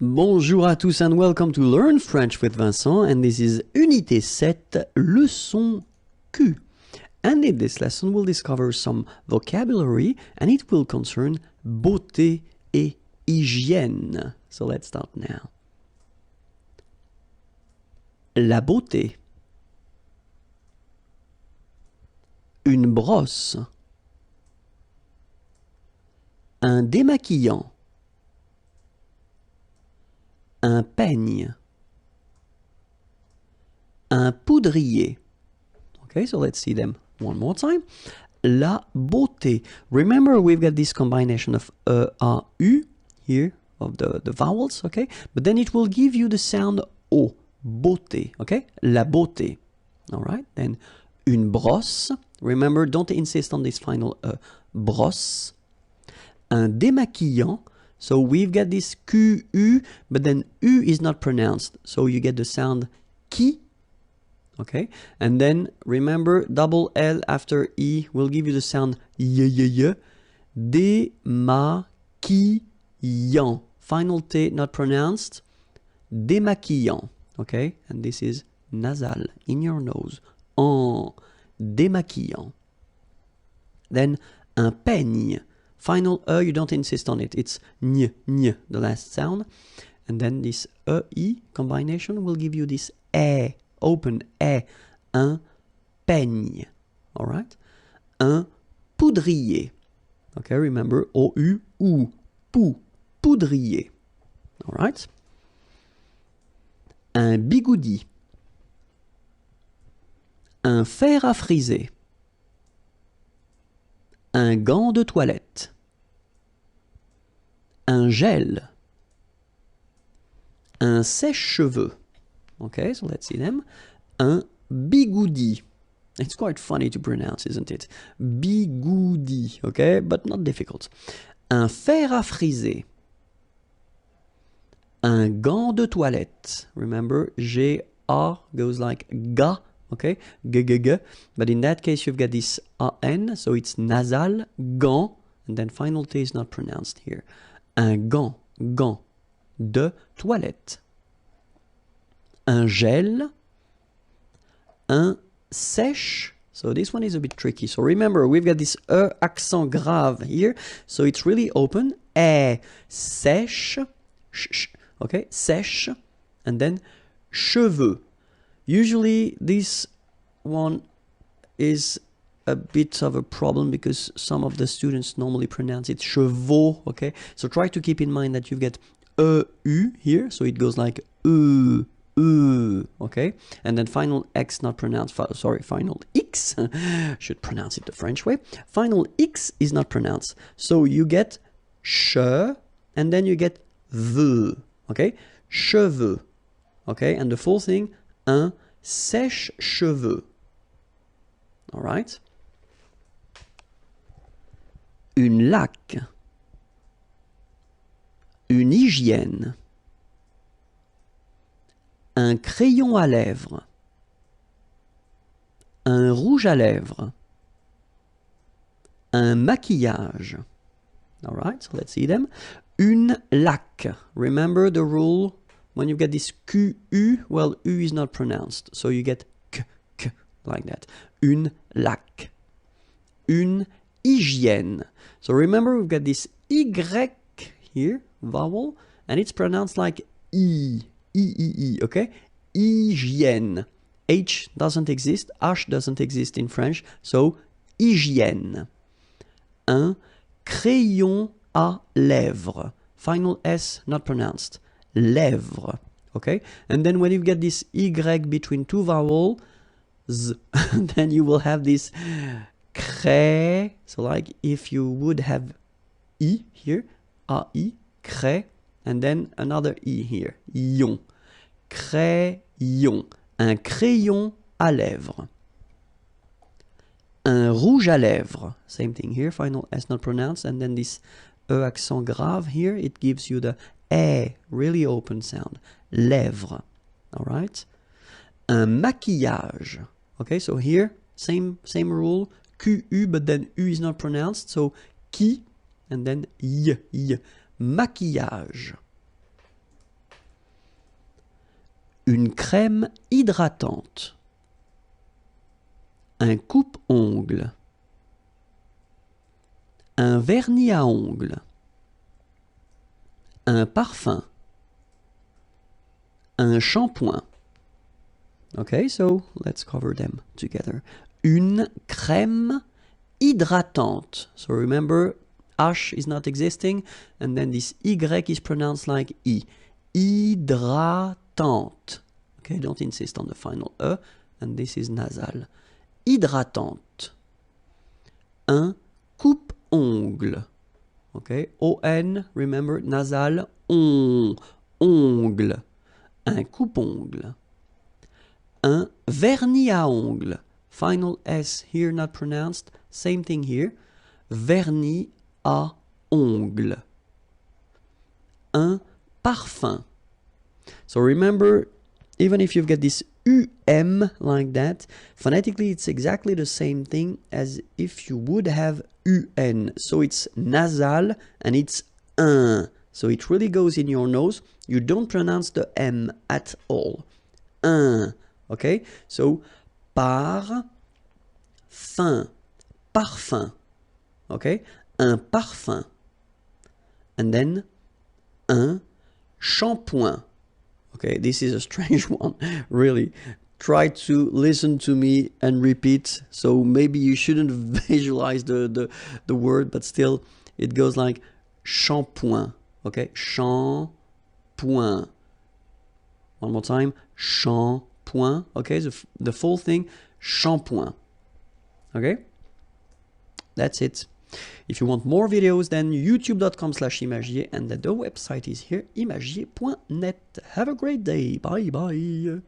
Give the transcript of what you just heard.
Bonjour à tous and welcome to Learn French with Vincent, and this is Unité 7, leçon Q. And in this lesson we'll discover some vocabulary and it will concern beauté et hygiène. So let's start now. La beauté. Une brosse. Un démaquillant. Un peigne. Un poudrier. Okay, so let's see them one more time. La beauté. Remember, we've got this combination of a, u here, of the vowels, okay? But then it will give you the sound o, beauté, okay? La beauté. All right, then une brosse. Remember, don't insist on this final brosse. Un démaquillant. So we've got this Q-U, but then U is not pronounced. So you get the sound qui. Okay, and then remember, double L after E will give you the sound y. Démaquillant. Final T not pronounced. Démaquillant. Okay, and this is nasal in your nose. En démaquillant. Then un peigne. Final E, you don't insist on it. It's ny, the last sound. And then this E combination will give you this E, open E, un peigne. All right? Un poudrier. Okay, remember, O-U, ou, pou, poudrier. All right? Un bigoudi. Un fer à friser. Un gant de toilette. Un gel. Un sèche-cheveux. Okay, so let's see them. Un bigoudi. It's quite funny to pronounce, isn't it? Bigoudi, okay, but not difficult. Un fer à friser. Un gant de toilette. Remember, G-A goes like ga. Okay, g. But in that case, you've got this an, so it's nasal, gant, and then final T is not pronounced here. Un gant de toilette. Un gel. Un sèche. So this one is a bit tricky. So remember, we've got this accent grave here, so it's really open. Sèche, okay, sèche, and then cheveux. Usually this one is a bit of a problem because some of the students normally pronounce it chevaux, okay? So try to keep in mind that you get U here, so it goes like okay? And then final X not pronounced, sorry, final X, should pronounce it the French way. Final X is not pronounced. So you get che, and then you get the, okay? Cheveux, okay? And the full thing, un sèche-cheveux. All right? Une laque. Une hygiène. Un crayon à lèvres. Un rouge à lèvres. Un maquillage. All right, so let's see them. Une laque. Remember the rule. When you get this Q-U, well, U is not pronounced. So you get K, like that. Une laque. Une hygiène. So remember, we've got this Y here, vowel, and it's pronounced like E, okay? Hygiène. H doesn't exist, H doesn't exist in French, so hygiène. Un crayon à lèvres. Final S not pronounced. Lèvres, okay? And then when you get this Y between two vowels, then you will have this cré. So like if you would have I here, A-I, cré, and then another I here, ion. Crayon. Un crayon à lèvres. Un rouge à lèvres. Same thing here, final S not pronounced, and then this E accent grave here, it gives you the really open sound. Lèvres. All right? Un maquillage. Okay, so here, same rule. Q-U, but then U is not pronounced. So, qui, and then y. Maquillage. Une crème hydratante. Un coupe-ongles. Un vernis à ongles. Un parfum. Un shampoing. Okay, so let's cover them together. Une crème hydratante. So remember, H is not existing, and then this Y is pronounced like E. Hydratante. Okay, don't insist on the final E, and this is nasal. Hydratante. Un coupe-ongles. Okay, O-N, remember, nasal, ongle. Un coupe-ongles. Un vernis à ongles. Final S here not pronounced. Same thing here. Vernis à ongles. Un parfum. So remember, even if you've got this UM like that, phonetically it's exactly the same thing as if you would have UN. So it's nasal and it's un. So it really goes in your nose. You don't pronounce the M at all. Un. Okay? So par, fin, parfum. Okay? Un parfum. And then un shampoing. Okay, this is a strange one, really. Try to listen to me and repeat. So maybe you shouldn't visualize the word, but still it goes like shampoing. Okay, shampoing. One more time, shampoing. Okay, the full thing, shampoing. Okay, that's it. If you want more videos, then youtube.com/imagier, and the website is here, imagier.net. Have a great day. Bye bye.